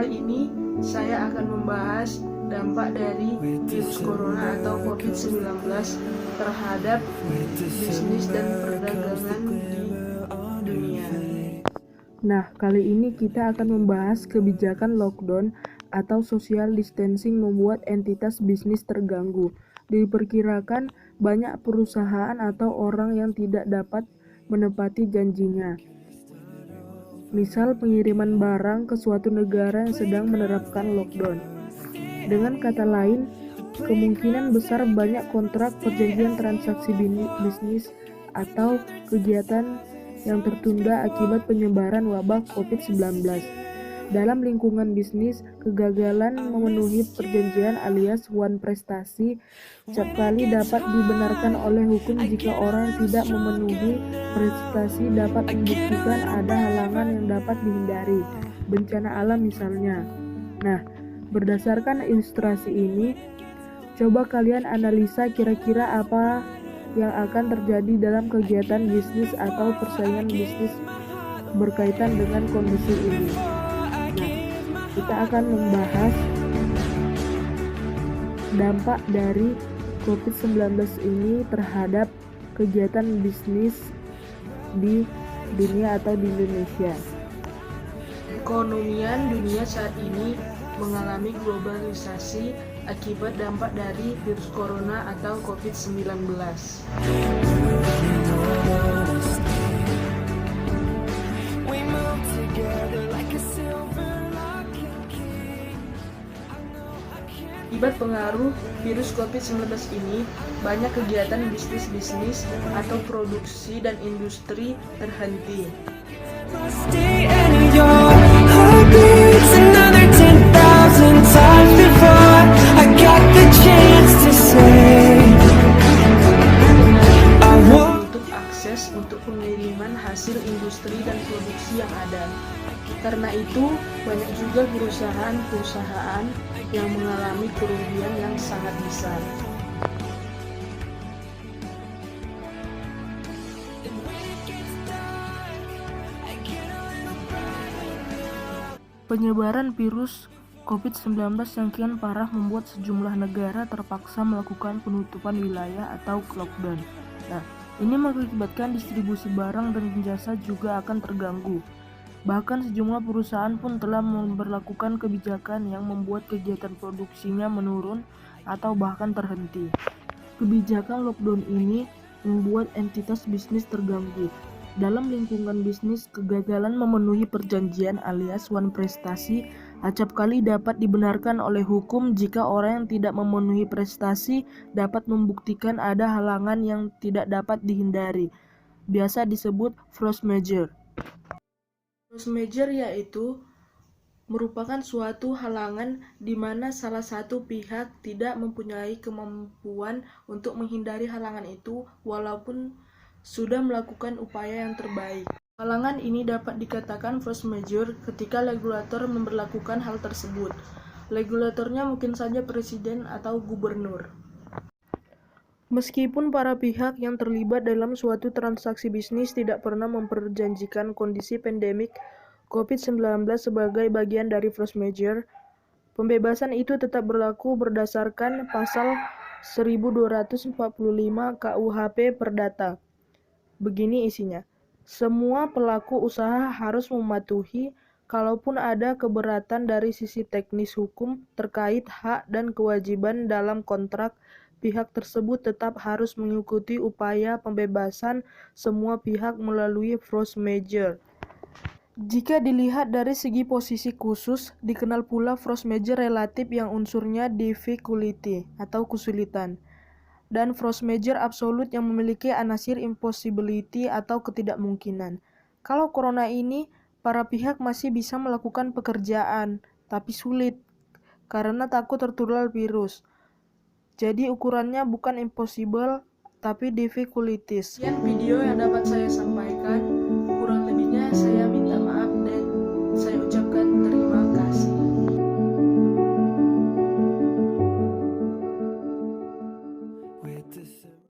kali ini saya akan membahas dampak dari virus corona atau COVID-19 terhadap bisnis dan perdagangan di dunia. Nah, kali ini kita akan membahas kebijakan lockdown atau social distancing membuat entitas bisnis terganggu. Diperkirakan banyak perusahaan atau orang yang tidak dapat menepati janjinya. Misal pengiriman barang ke suatu negara yang sedang menerapkan lockdown. Dengan kata lain, kemungkinan besar banyak kontrak perjanjian transaksi bisnis atau kegiatan yang tertunda akibat penyebaran wabah COVID-19. Dalam lingkungan bisnis, kegagalan memenuhi perjanjian alias one prestasi cap kali dapat dibenarkan oleh hukum jika orang tidak memenuhi prestasi dapat membuktikan ada halangan yang dapat dihindari, bencana alam misalnya. Nah, berdasarkan ilustrasi ini, coba kalian analisa kira-kira apa yang akan terjadi dalam kegiatan bisnis atau persaingan bisnis berkaitan dengan kondisi ini. Nah, kita akan membahas dampak dari COVID-19 ini terhadap kegiatan bisnis di dunia atau di Indonesia. Perekonomian dunia saat ini mengalami globalisasi akibat dampak dari virus corona atau COVID-19. Akibat pengaruh virus COVID-19 ini, banyak kegiatan bisnis atau produksi dan industri terhenti. Menutup akses untuk pengiriman hasil industri dan produksi yang ada. Karena itu, banyak juga perusahaan-perusahaan yang mengalami kerugian yang sangat besar. Penyebaran virus COVID-19 yang kian parah membuat sejumlah negara terpaksa melakukan penutupan wilayah atau lockdown. Nah, ini mengakibatkan distribusi barang dan jasa juga akan terganggu. Bahkan sejumlah perusahaan pun telah memberlakukan kebijakan yang membuat kegiatan produksinya menurun atau bahkan terhenti. Kebijakan lockdown ini membuat entitas bisnis terganggu. Dalam lingkungan bisnis, kegagalan memenuhi perjanjian alias one prestasi acap kali dapat dibenarkan oleh hukum jika orang yang tidak memenuhi prestasi dapat membuktikan ada halangan yang tidak dapat dihindari. Biasa disebut force majeure. Force majeure yaitu merupakan suatu halangan di mana salah satu pihak tidak mempunyai kemampuan untuk menghindari halangan itu walaupun sudah melakukan upaya yang terbaik. Halangan ini dapat dikatakan force majeure ketika regulator memberlakukan hal tersebut. Regulatornya mungkin saja presiden atau gubernur. Meskipun para pihak yang terlibat dalam suatu transaksi bisnis tidak pernah memperjanjikan kondisi pandemik COVID-19 sebagai bagian dari force majeure, pembebasan itu tetap berlaku berdasarkan pasal 1245 KUHP Perdata. Begini isinya. Semua pelaku usaha harus mematuhi, kalaupun ada keberatan dari sisi teknis hukum terkait hak dan kewajiban dalam kontrak, pihak tersebut tetap harus mengikuti upaya pembebasan semua pihak melalui force majeure. Jika dilihat dari segi posisi khusus, dikenal pula force majeure relatif yang unsurnya difficulty atau kesulitan, dan force majeure absolut yang memiliki anasir impossibility atau ketidakmungkinan. Kalau corona ini, para pihak masih bisa melakukan pekerjaan, tapi sulit karena takut tertular virus. Jadi ukurannya bukan impossible, tapi difficulties. Sekian video yang dapat saya sampaikan. Kurang lebihnya saya minta